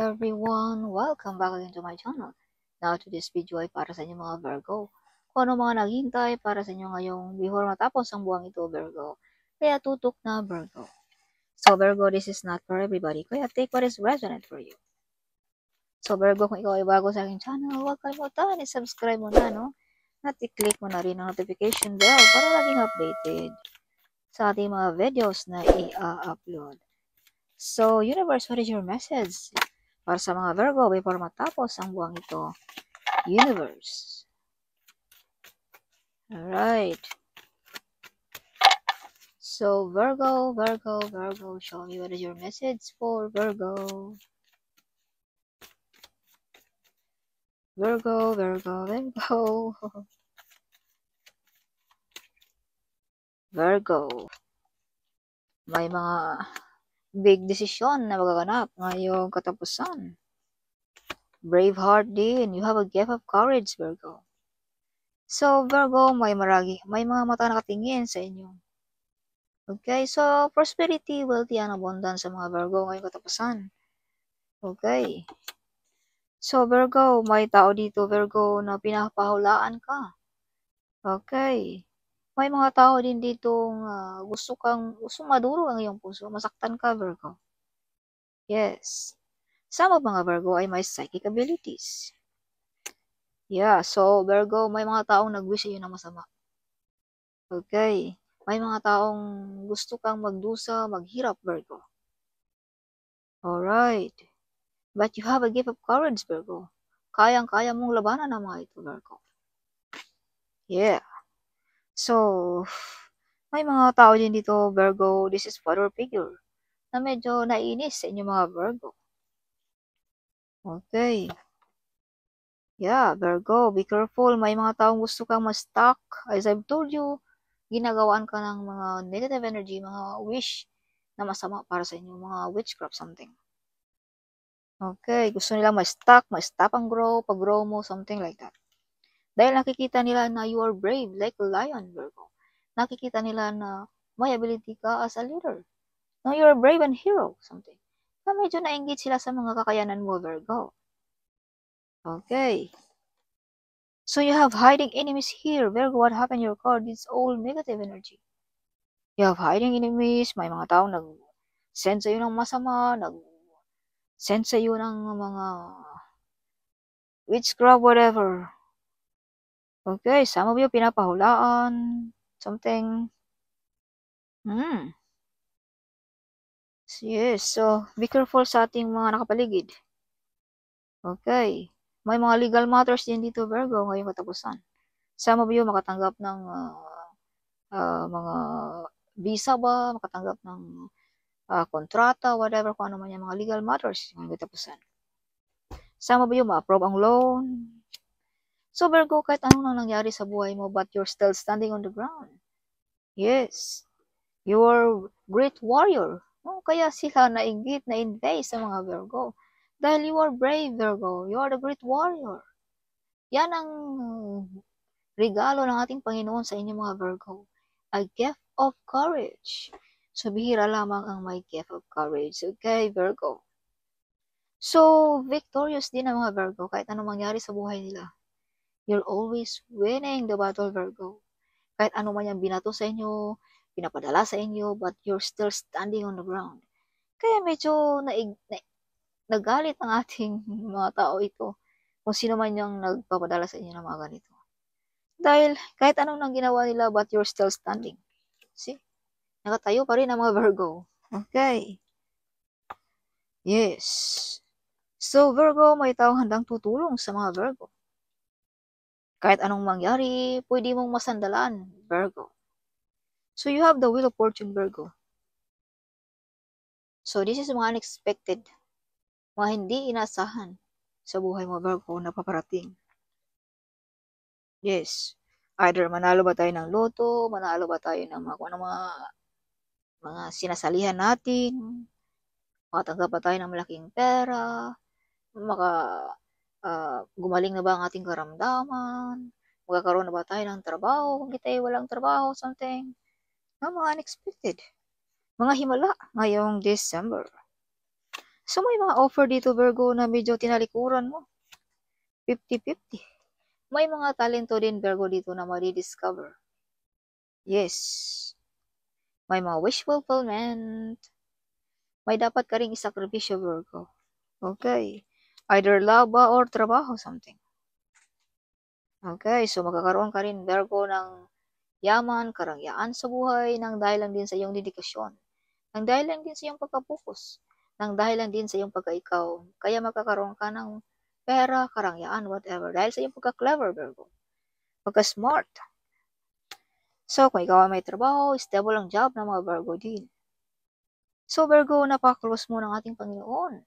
everyone! Welcome back again to my channel. Now to this video ay para sa inyo mga Virgo. Kung ano mga naghihintay para sa inyo ngayong before matapos ang buwang ito, Virgo. Kaya tutok na Virgo. So Virgo, this is not for everybody. Kaya take what is resonant for you. So Virgo, kung ikaw ay bago sa aking channel, huwag kalimutan, i-subscribe mo na, no? At i-click mo na rin ang notification bell para laging updated sa ating mga videos na i-upload. So, Universe, what is your message para sa mga Virgo before matapos ang buwang ito? Universe. Alright. So, Virgo, show me what is your message for Virgo. Virgo. Virgo. May mga big desisyon na magaganap ngayong katapusan. Brave heart din. You have a gift of courage, Virgo. So, Virgo, may mga mata nakatingin sa inyo. Okay, so prosperity, wealthy, and abundance sa mga Virgo ngayong katapusan. Okay. So, Virgo, may tao dito, Virgo, na pinapahulaan ka. Okay. May mga tao din dito gusto maduro ang iyong puso, masaktan ka, Virgo. Yes. Some of mga Virgo ay may psychic abilities. Yeah, so Virgo, may mga taong nag-wish sa'yo ng masama. Okay. May mga taong gusto kang magdusa, maghirap, Virgo. Alright. But you have a gift of courage, Virgo. Kayang-kaya mong labanan ang mga ito, Virgo. Yeah. So, may mga tao din dito, Virgo, this is father figure, na medyo naiinis sa inyo mga Virgo. Okay. Yeah, Virgo, be careful. May mga taong gusto kang ma-stuck. As I've told you, ginagawaan ka ng mga negative energy, mga wish na masama para sa inyo, mga witchcraft something. Okay, gusto nila ma-stop ang pag-grow mo, something like that. Dahil nakikita nila na you are brave, like a lion, Virgo. Nakikita nila na may ability ka as a leader. No, you are brave and hero, something. Na medyo na-engage sila sa mga kakayanan mo, Virgo. Okay. So you have hiding enemies here, Virgo. What happened in your card? It's all negative energy. You have hiding enemies. May mga taong nag-send sa'yo ng masama, nag-send sa'yo ng mga witchcraft, whatever. Okay, some of you pinapahulaan, something. Yes, so be careful sa ating mga nakapaligid. Okay, may mga legal matters din dito, Virgo, ngayong katapusan. Some of you makatanggap ng mga visa ba, makatanggap ng kontrata, whatever, kung ano man yung mga legal matters ngayong katapusan. Some of you ma-approve ang loan. So, Virgo, kahit anong nangyari sa buhay mo, but you're still standing on the ground. Yes. You're great warrior. No? Kaya sila nainggit, na-invade sa mga Virgo. Dahil you are brave, Virgo. You are the great warrior. Yan ang regalo ng ating Panginoon sa inyo mga Virgo. A gift of courage. So, bihira lamang ang may gift of courage. Okay, Virgo. So, victorious din ang mga Virgo kahit anong mangyari sa buhay nila. You're always winning the battle, Virgo. Kahit ano man yung binato sa inyo, pinapadala sa inyo, but you're still standing on the ground. Kaya medyo nagalit ang ating mga tao ito kung sino man yung nagpapadala sa inyo ng mga ganito. Dahil kahit anong nang ginawa nila, but you're still standing. See? Nakatayo pa rin ang mga Virgo. Okay. Yes. So, Virgo, may taong handang tutulong sa mga Virgo. Kahit anong mangyari, pwede mong masandalan, Virgo. So, you have the wheel of fortune, Virgo. So, this is mga unexpected, mga hindi inasahan sa buhay mo, Virgo, na paparating. Yes. Either manalo ba tayo ng loto, manalo ba tayo ng mga sinasalihan natin, makatanggap ba tayo ng malaking pera, gumaling na ba ang ating karamdaman, magkakaroon na ba tayo ng trabaho, kung kita ay walang trabaho, something. Mga unexpected. Mga himala ngayong December. So, may mga offer dito, Virgo, na medyo tinalikuran mo. 50-50. May mga talento din, Virgo, dito na ma-discover. Yes. May mga wish fulfillment. May dapat ka rin isakripisyo, Virgo. Okay. Either love ba or trabaho, something. Okay, so magkakaroon ka rin, Virgo, ng yaman, karangyaan sa buhay, nang dahil lang din sa iyong dedikasyon. Nang dahil lang din sa iyong pagkapokus. Nang dahil lang din sa iyong pagkaikaw. Kaya magkakaroon ka ng pera, karangyaan, whatever. Dahil sa iyong pagka-clever, Virgo. Pagka-smart. So, kung ikaw ay may trabaho, stable ang job ng mga Virgo din. So, Virgo, napaka-close mo ng ating Panginoon.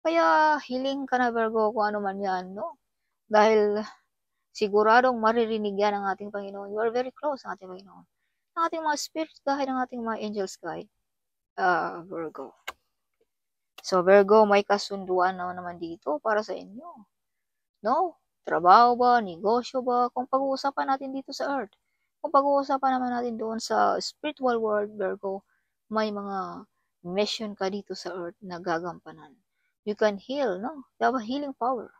Kaya, hiling ka na, Virgo, kung ano man yan, no? Dahil, siguradong maririnig yan ng ating Panginoon. You are very close ng ating Panginoon. Ng ating mga spirit guide, ng ating mga angels guide. Virgo. So, Virgo, may kasunduan naman dito para sa inyo. No? Trabaho ba? Negosyo ba? Kung pag-uusapan natin dito sa Earth. Kung pag-uusapan naman natin doon sa spiritual world, Virgo, may mga mission ka dito sa Earth na gagampanan. You can heal, no? You have a healing power.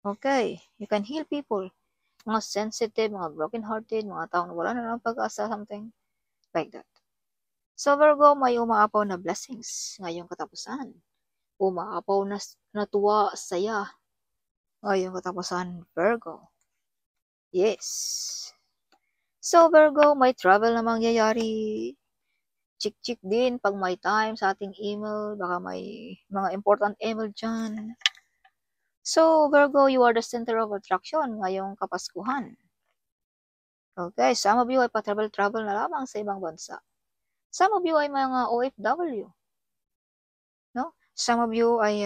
Okay, you can heal people. Mga sensitive, mga broken-hearted, mga taong wala na lang pag-asa, something like that. So, Virgo, may umaapaw na blessings ngayong katapusan. Umaapaw na tuwa, saya ngayong katapusan, Virgo. Yes. So, Virgo, may travel na mangyayari. Chik-chik din pag may time sa ating email. Baka may mga important email dyan. So, Virgo, you are the center of attraction ngayong Kapaskuhan. Okay, some of you ay pa-travel na lamang sa ibang bansa. Some of you ay mga OFW. No? Some of you ay,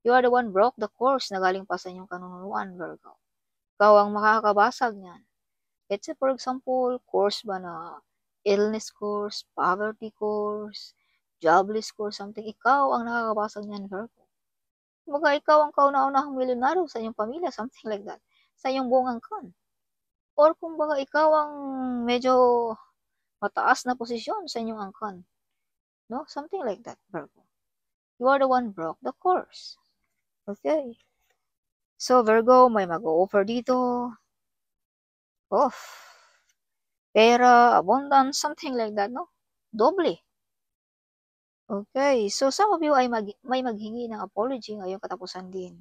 you are the one broke the course na galing pa sa inyong kanunuan, Virgo. Ikaw ang makakabasag niyan. Let's say, for example, course ba na illness course, poverty course, jobless course, something. Ikaw ang nakakabasag niyan, Virgo. Kumbaga, ikaw ang kauna-unahang milyonaryo sa iyong pamilya, something like that. Sa iyong buong angkan. Or kumbaga, ikaw ang medyo mataas na posisyon sa inyong angkan. No? Something like that, Virgo. You are the one broke the course. Okay. So, Virgo, may mag-o-offer dito. Pera, abundance, something like that, no? Doble. Okay. So, some of you ay may maghingi ng apology ngayong katapusan din.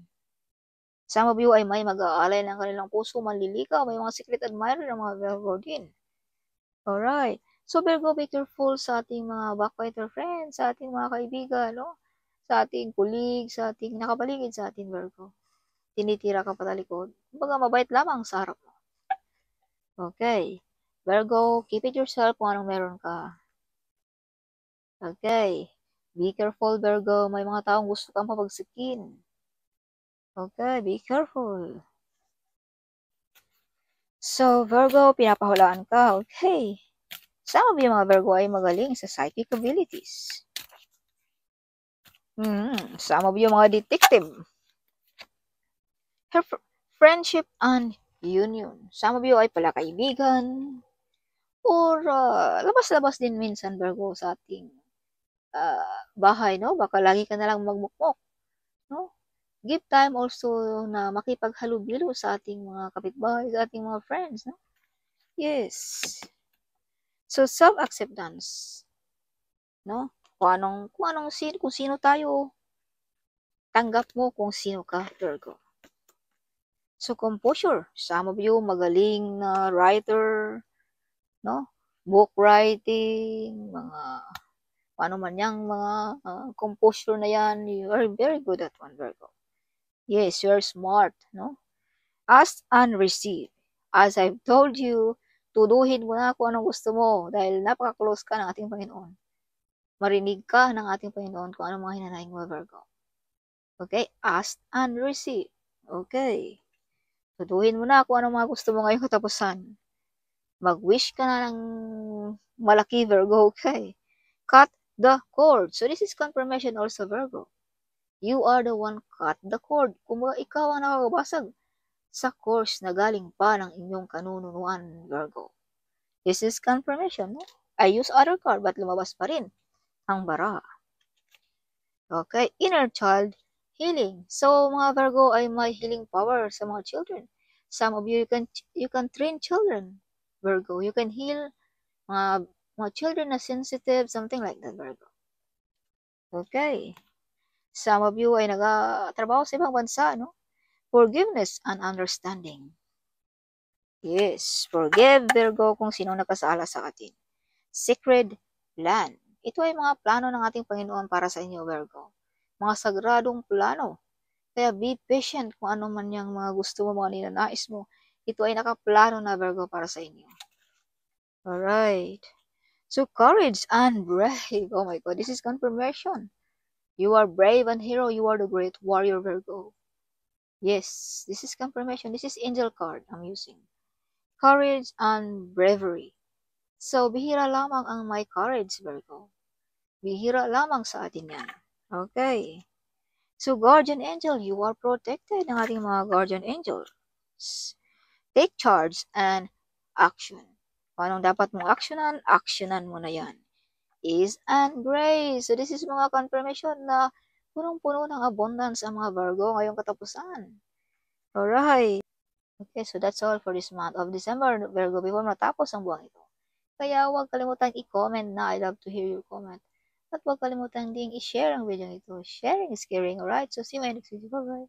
Some of you ay may mag-aalay ng kanilang puso, manliligaw, may mga secret admirer ng mga Virgo din. Alright. So, Virgo, be careful sa ating mga backbiter friends, sa ating mga kaibigan, no? Sa ating kulig, sa ating nakapaligid sa ating Virgo. Tinitira ka patalikod. Kumbaga, mabait lamang sa harap mo. Okay. Virgo, keep it yourself kung anong meron ka. Okay. Be careful, Virgo. May mga taong gusto kang papagsikin. Okay, be careful. So, Virgo, pinapahulaan ka. Okay. Some of you, mga Virgo, ay magaling sa psychic abilities. Some of you, mga detective. Friendship and union. Some of you ay pala kaibigan. Or labas-labas din minsan, Virgo, sa ating bahay, no? Baka lagi ka na lang magmukmok, no? Give time also na makipaghalubilo sa ating mga kapitbahay, sa ating mga friends, no? Yes. So, self-acceptance, no? Kung sino tayo, tanggap mo kung sino ka, Virgo. So, composure. Some of you magaling na writer, no? Book writing, mga paano man yang mga composure na yan, you are very good at one, Virgo. Yes, you are smart, no? Ask and receive. As I've told you, tuduhin mo na kung anong gusto mo dahil napaka-close ka ng ating Panginoon. Marinig ka ng ating Panginoon kung anong mga hinanaing mo, Virgo. Okay? Ask and receive. Okay. Tuduhin mo na kung anong mga gusto mo ngayong katapusan. Mag-wish ka na ng malaki, Virgo. Okay? Cut the cord. So, this is confirmation also, Virgo. You are the one cut the cord. Kung ikaw ang nakakabasag sa course na galing pa ng inyong kanunuan, Virgo. This is confirmation, no? I use other card but lumabas pa rin ang bara. Okay, inner child healing. So, mga Virgo ay may healing power sa mga children. Some of you, you can train children, Virgo. You can heal mga children na sensitive, something like that, Virgo. Okay. Some of you ay nagatrabaho sa ibang bansa, no? Forgiveness and understanding. Yes, forgive, Virgo, kung sino nakasala sa atin. Sacred plan. Ito ay mga plano ng ating Panginoon para sa inyo, Virgo. Mga sagradong plano. Kaya be patient kung ano man yung mga gusto mo, mga ninanais mo. Ito ay nakaplano na, Virgo, para sa inyo. Alright. So, courage and brave. Oh my God, this is confirmation. You are brave and hero. You are the great warrior, Virgo. Yes, this is confirmation. This is angel card I'm using. Courage and bravery. So, bihira lamang ang may courage, Virgo. Bihira lamang sa atin yan. Okay. So, guardian angel, you are protected ng ating mga guardian angels. Take charge and action. Kung anong dapat mong actionan, actionan mo na yan. Ease and grace. So, this is mga confirmation na punong-puno ng abundance ang mga Virgo ngayong katapusan. Alright. Okay, so that's all for this month of December, Virgo, before matapos ang buwan ito. Kaya huwag kalimutan i-comment na. I love to hear your comment. At huwag kalimutan ding i-share ang video nito. Sharing is caring, alright? So, see you in my next video. Bye-bye.